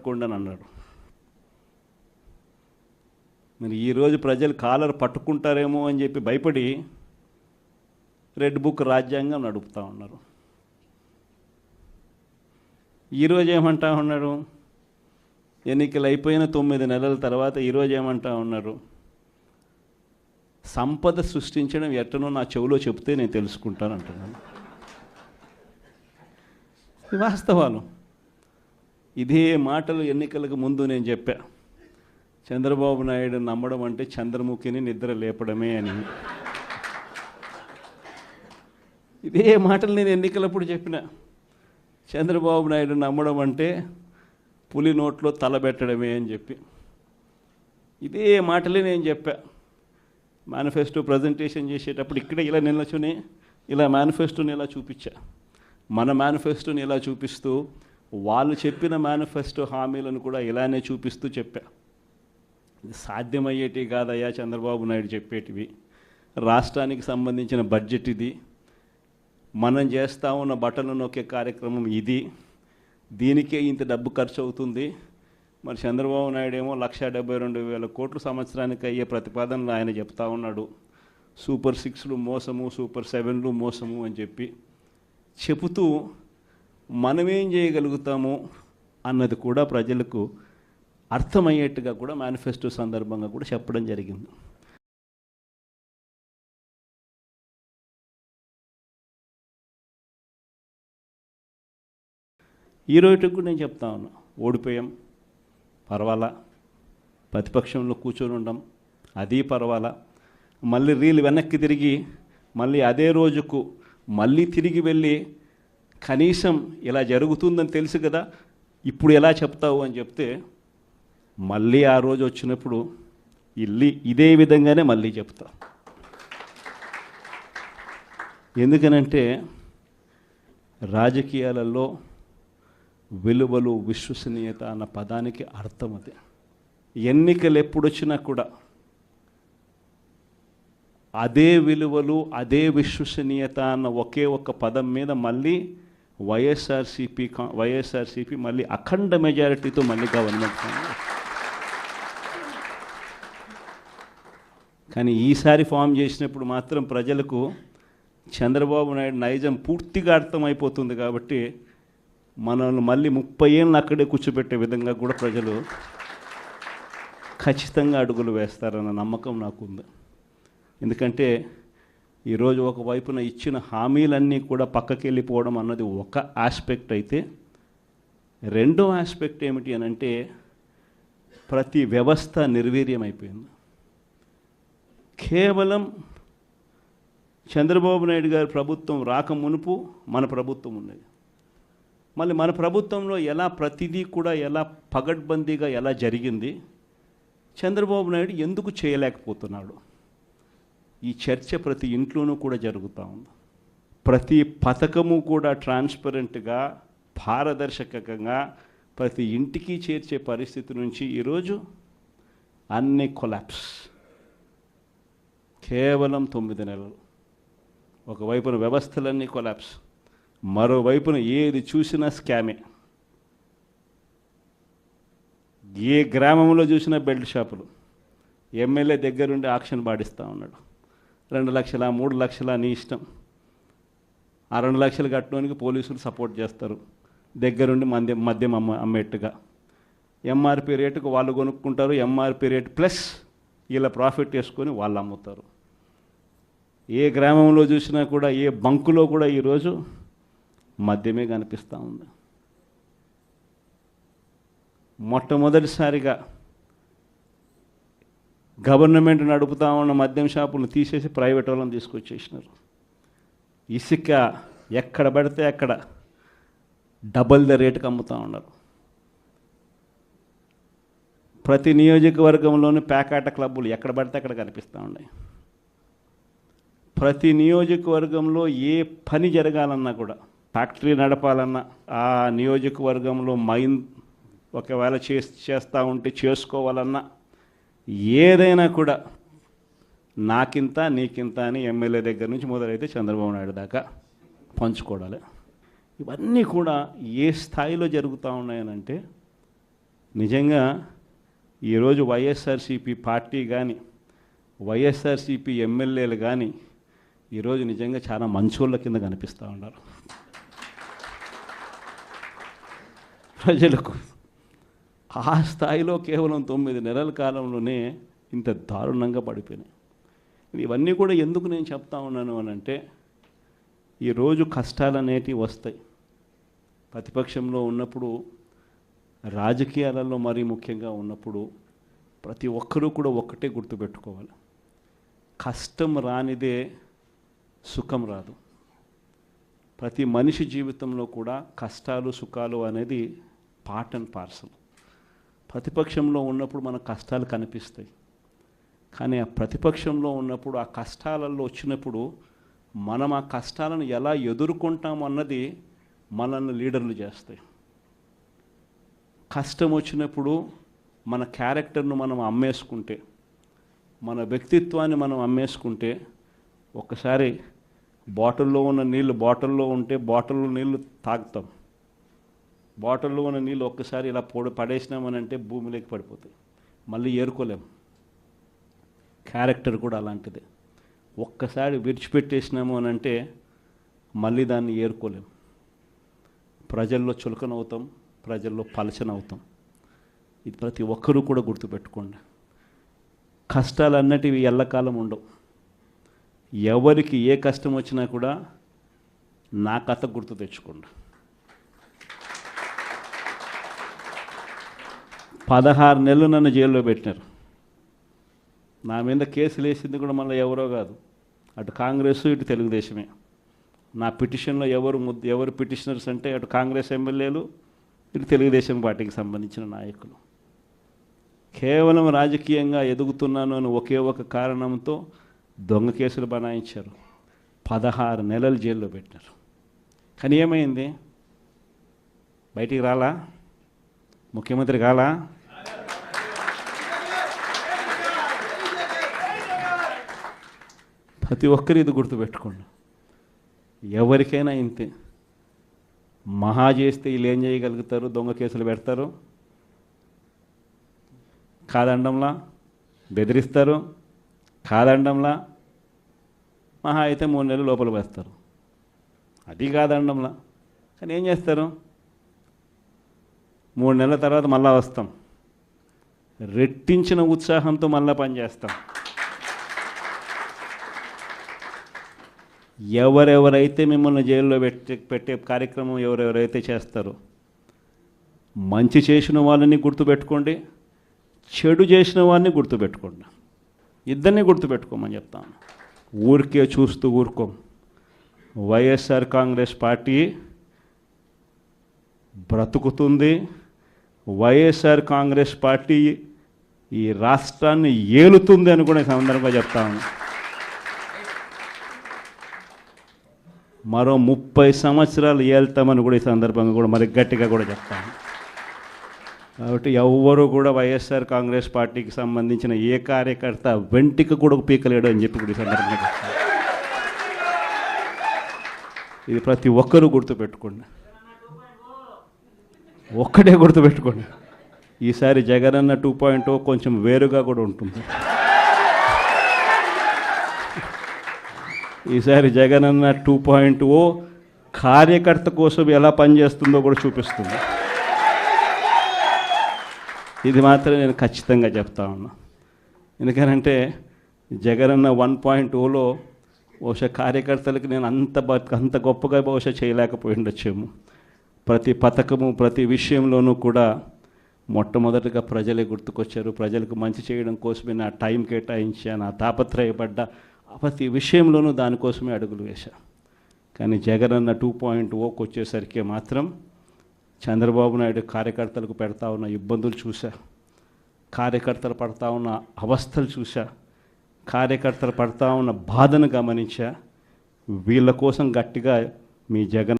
పట్టుకోండి అని అన్నాడు. మరి ఈరోజు ప్రజలు కాలర్ పట్టుకుంటారేమో అని చెప్పి భయపడి రెడ్ బుక్ రాజ్యాంగం నడుపుతూ ఉన్నారు. ఈరోజు ఏమంటా ఉన్నారు? ఎన్నికలు అయిపోయిన 9 నెలల తర్వాత ఈరోజు ఏమంటా ఉన్నారు? సంపద సృష్టించడం ఎట్టనో నా చెవిలో చెప్తే నేను తెలుసుకుంటాను అంటున్నాను. వాస్తవాలు. ఇదే మాటలు ఎన్నికలకు ముందు నేను చెప్పా. చంద్రబాబు నాయుడు నమ్మడం అంటే చంద్రముఖిని నిద్ర లేపడమే అని. ఇదే మాటలు నేను ఎన్నికలప్పుడు చెప్పిన. చంద్రబాబు నాయుడు నమ్మడం అంటే పులి నోట్లో తలబెట్టడమే అని చెప్పి ఇదే మాటలే నేను చెప్పా. మేనిఫెస్టో ప్రజెంటేషన్ చేసేటప్పుడు ఇక్కడే ఇలా నిల్చుని ఇలా మేనిఫెస్టోని ఇలా చూపించా. మన మేనిఫెస్టోని ఇలా చూపిస్తూ వాళ్ళు చెప్పిన మేనిఫెస్టో హామీలను కూడా ఇలానే చూపిస్తూ చెప్పా. ఇది సాధ్యమయ్యేటి కాదయ్యా చంద్రబాబు నాయుడు చెప్పేటివి. రాష్ట్రానికి సంబంధించిన బడ్జెట్ ఇది, మనం చేస్తూ ఉన్న బటన్లు నొక్కే కార్యక్రమం ఇది, దీనికే ఇంత డబ్బు ఖర్చు అవుతుంది. మరి చంద్రబాబు నాయుడు ఏమో 1,72,000 కోట్లు సంవత్సరానికి అయ్యే ప్రతిపాదనలు ఆయన చెప్తా ఉన్నాడు. సూపర్ 6లు మోసము, సూపర్ 7లు మోసము అని చెప్పి చెబుతూ మనమేం చేయగలుగుతాము అన్నది కూడా ప్రజలకు అర్థమయ్యేట్టుగా కూడా మేనిఫెస్టో సందర్భంగా కూడా చెప్పడం జరిగింది. ఈ రోజుకి కూడా నేను చెప్తా ఉన్నా, ఓడిపోయాం పర్వాలా, ప్రతిపక్షంలో కూర్చొని ఉండం అది పర్వాలా, మళ్ళీ రీలు వెనక్కి తిరిగి మళ్ళీ అదే రోజుకు మళ్ళీ తిరిగి వెళ్ళి కనీసం ఇలా జరుగుతుందని తెలుసు కదా ఇప్పుడు ఎలా చెప్తావు అని చెప్తే మళ్ళీ ఆ రోజు వచ్చినప్పుడు ఇదే విధంగానే మళ్ళీ చెప్తా. ఎందుకనంటే రాజకీయాలలో విలువలు, విశ్వసనీయత అన్న పదానికి అర్థం అది. ఎన్నికలు ఎప్పుడొచ్చినా కూడా అదే విలువలు, అదే విశ్వసనీయత అన్న ఒకే ఒక్క పదం మీద మళ్ళీ వైఎస్ఆర్సీపీ మళ్ళీ అఖండ మెజారిటీతో మళ్ళీ గవర్నమెంట్. కానీ ఈసారి ఫామ్ చేసినప్పుడు మాత్రం ప్రజలకు చంద్రబాబు నాయుడు నైజం పూర్తిగా అర్థమైపోతుంది. కాబట్టి మనల్ని మళ్ళీ 30 ఏళ్ళు అక్కడే కూర్చోబెట్టే విధంగా కూడా ప్రజలు ఖచ్చితంగా అడుగులు వేస్తారన్న నమ్మకం నాకుంది. ఎందుకంటే ఈరోజు ఒకవైపున ఇచ్చిన హామీలన్నీ కూడా పక్కకి వెళ్ళిపోవడం అన్నది ఒక ఆస్పెక్ట్ అయితే, రెండో ఆస్పెక్ట్ ఏమిటి అని అంటే ప్రతి వ్యవస్థ నిర్వీర్యం అయిపోయింది. కేవలం చంద్రబాబు నాయుడు గారి ప్రభుత్వం రాకమునుపు మన ప్రభుత్వం ఉన్నది. మళ్ళీ మన ప్రభుత్వంలో ఎలా ప్రతిదీ కూడా ఎలా పగడ్బందీగా ఎలా జరిగింది, చంద్రబాబు నాయుడు ఎందుకు చేయలేకపోతున్నాడు, ఈ చర్చ ప్రతి ఇంట్లోనూ కూడా జరుగుతూ ఉంది. ప్రతి పథకము కూడా ట్రాన్స్పరెంట్గా, పారదర్శకంగా ప్రతి ఇంటికి చేర్చే పరిస్థితి నుంచి ఈరోజు అన్ని కొలాప్స్. కేవలం 9 నెలలు. ఒకవైపున వ్యవస్థలన్నీ కొలాప్స్, మరోవైపున ఏది చూసినా స్కామే. ఏ గ్రామంలో చూసినా బెల్ట్ షాపులు. ఎమ్మెల్యే దగ్గరుండి ఆక్షన్ పాడిస్తూ ఉన్నాడు. 2 లక్షల 3 లక్షల నీ ఇష్టం. ఆ 2 లక్షలు కట్టడానికి పోలీసులు సపోర్ట్ చేస్తారు, దగ్గరుండి మద్యం అమ్మేట్టుగా. ఎంఆర్పి రేటుకు వాళ్ళు కొనుక్కుంటారు, ఎంఆర్పి రేటు ప్లస్ వీళ్ళ ప్రాఫిట్ వేసుకొని వాళ్ళు అమ్ముతారు. ఏ గ్రామంలో చూసినా కూడా, ఏ బంకులో కూడా ఈరోజు మద్యమే కనిపిస్తూ ఉంది. మొట్టమొదటిసారిగా గవర్నమెంట్ నడుపుతా ఉన్న మద్యం షాపులను తీసేసి ప్రైవేట్ వాళ్ళని తీసుకొచ్చేసినారు. ఇసుక ఎక్కడ పడితే అక్కడ డబల్ ద రేటుకి అమ్ముతూ ఉన్నారు. ప్రతి నియోజకవర్గంలోని పేకాట క్లబ్బులు ఎక్కడ పడితే అక్కడ కనిపిస్తూ ఉన్నాయి. ప్రతి నియోజకవర్గంలో ఏ పని జరగాలన్నా కూడా, ఫ్యాక్టరీ నడపాలన్నా, ఆ నియోజకవర్గంలో మైన్ ఒకవేళ చేస్తూ ఉంటే చేసుకోవాలన్నా, ఏదైనా కూడా నాకింత నీకింత అని ఎమ్మెల్యే దగ్గర నుంచి మొదలైతే చంద్రబాబు నాయుడు దాకా పంచుకోవడాలి. ఇవన్నీ కూడా ఏ స్థాయిలో జరుగుతూ ఉన్నాయనంటే నిజంగా ఈరోజు వైఎస్ఆర్సీపీ పార్టీ కానీ వైఎస్ఆర్సీపీ ఎమ్మెల్యేలు కానీ ఈరోజు నిజంగా చాలా మంచోళ్ళ కింద కనిపిస్తూ ఉన్నారు ప్రజలకు. ఆ స్థాయిలో కేవలం 9 నెలల కాలంలోనే ఇంత దారుణంగా పడిపోయినాయి. ఇవన్నీ కూడా ఎందుకు నేను చెప్తా ఉన్నాను అని అంటే, ఈరోజు కష్టాలు అనేటివి వస్తాయి. ప్రతిపక్షంలో ఉన్నప్పుడు, రాజకీయాలలో మరీ ముఖ్యంగా ఉన్నప్పుడు ప్రతి ఒక్కరూ కూడా ఒక్కటే గుర్తుపెట్టుకోవాలి, కష్టం రానిదే సుఖం రాదు. ప్రతి మనిషి జీవితంలో కూడా కష్టాలు సుఖాలు అనేది పార్ట్ అండ్ పార్సల్. ప్రతిపక్షంలో ఉన్నప్పుడు మన కష్టాలు కనిపిస్తాయి, కానీ ఆ ప్రతిపక్షంలో ఉన్నప్పుడు ఆ కష్టాలలో వచ్చినప్పుడు మనం ఆ కష్టాలను ఎలా ఎదుర్కొంటాం అన్నది మనల్ని లీడర్లు చేస్తాయి. కష్టం వచ్చినప్పుడు మన క్యారెక్టర్ను మనం అమ్మేసుకుంటే, మన వ్యక్తిత్వాన్ని మనం అమ్మేసుకుంటే, ఒక్కసారి బాటిల్లో ఉన్న నీళ్ళు బాటిల్లో ఉంటే బాటిల్లో నీళ్ళు తాగుతాం, బాటిల్లో ఉన్న నీళ్ళు ఒక్కసారి ఇలా పడేసినామనంటే భూమిలోకి పడిపోతాయి, మళ్ళీ ఏరుకోలేం. క్యారెక్టర్ కూడా అలాంటిదే. ఒక్కసారి విడిచిపెట్టేసినాము అని అంటే మళ్ళీ దాన్ని ఏరుకోలేం. ప్రజల్లో చులకనవుతాం, ప్రజల్లో పలచనవుతాం. ఇది ప్రతి ఒక్కరూ కూడా గుర్తుపెట్టుకోండి. కష్టాలు అన్నటివి ఎల్లకాలం ఉండవు. ఎవరికి ఏ కష్టం వచ్చినా కూడా నా కథ గుర్తు తెచ్చుకోండి. 16 నెలలు నన్ను జైల్లో పెట్టినారు. నా మీద కేసులు వేసింది కూడా మళ్ళీ ఎవరో కాదు, అటు కాంగ్రెస్ ఇటు తెలుగుదేశమే. నా పిటిషన్లో ఎవరు పిటిషనర్స్ అంటే అటు కాంగ్రెస్ ఎమ్మెల్యేలు, ఇటు తెలుగుదేశం పార్టీకి సంబంధించిన నాయకులు. కేవలం రాజకీయంగా ఎదుగుతున్నాను అని ఒకే ఒక కారణంతో దొంగ కేసులు బనాయించారు. 16 నెలలు జైల్లో పెట్టినారు. కానీ ఏమైంది? బయటికి రాలా? ముఖ్యమంత్రి కాలా? ప్రతి ఒక్కరు ఇది గుర్తుపెట్టుకోండి. ఎవరికైనా ఇంతే. మహా చేస్తే వీళ్ళు ఏం చేయగలుగుతారు? దొంగ కేసులు పెడతారు, కాదండంలా బెదిరిస్తారు, కాదండంలా మహా అయితే 3 నెలలు లోపల వేస్తారు, అది కాదండంలా. కానీ ఏం చేస్తారు? 3 నెలల తర్వాత మళ్ళా వస్తాం, రెట్టించిన ఉత్సాహంతో మళ్ళా పనిచేస్తాం. ఎవరెవరైతే మిమ్మల్ని జైల్లో పెట్టే కార్యక్రమం ఎవరెవరైతే చేస్తారో, మంచి చేసిన వాళ్ళని గుర్తుపెట్టుకోండి, చెడు చేసిన వాడిని గుర్తుపెట్టుకోండి. ఇద్దరిని గుర్తుపెట్టుకోమని చెప్తాను. ఊరికే చూస్తూ ఊరుకోం. వైఎస్ఆర్ కాంగ్రెస్ పార్టీ బ్రతుకుతుంది. వైఎస్ఆర్ కాంగ్రెస్ పార్టీ ఈ రాష్ట్రాన్ని ఏలుతుంది అని కూడా సందర్భంగా చెప్తాను. మరో 30 సంవత్సరాలు ఏళ్తామని కూడా ఈ సందర్భంగా కూడా మరి గట్టిగా కూడా చెప్తాను. కాబట్టి ఎవ్వరూ కూడా వైఎస్ఆర్ కాంగ్రెస్ పార్టీకి సంబంధించిన ఏ కార్యకర్త వెంటికి కూడా పీకలేడు అని చెప్పి కూడా ఈ సందర్భంగా చెప్తాను. ఇది ప్రతి ఒక్కరూ గుర్తుపెట్టుకోండి. ఒక్కటే గుర్తుపెట్టుకోండి, ఈసారి జగనన్న 2.0 కొంచెం వేరుగా కూడా ఉంటుంది. ఈసారి జగనన్న 2.0 కార్యకర్త కోసం ఎలా పనిచేస్తుందో కూడా చూపిస్తుంది. ఇది మాత్రం నేను ఖచ్చితంగా చెప్తా ఉన్నా. ఎందుకనంటే జగనన్న 1.0లో బహుశా కార్యకర్తలకు నేను అంత గొప్పగా బహుశా చేయలేకపోయి ఉండొచ్చేమో. ప్రతి పథకము ప్రతి విషయంలోనూ కూడా మొట్టమొదటిగా ప్రజలే గుర్తుకొచ్చారు. ప్రజలకు మంచి చేయడం కోసమే నా టైం కేటాయించా, నా తాపత్రయపడ్డా, ప్రతి విషయంలోనూ దానికోసమే అడుగులు వేశా. కానీ జగనన్న 2.0కి వచ్చేసరికి మాత్రం చంద్రబాబు నాయుడు కార్యకర్తలకు పెడతా ఉన్న ఇబ్బందులు చూసా, కార్యకర్తలు పడతా ఉన్న అవస్థలు చూసా, కార్యకర్తలు పడతా ఉన్న బాధను గమనించా. వీళ్ళ కోసం గట్టిగా మీ జగన్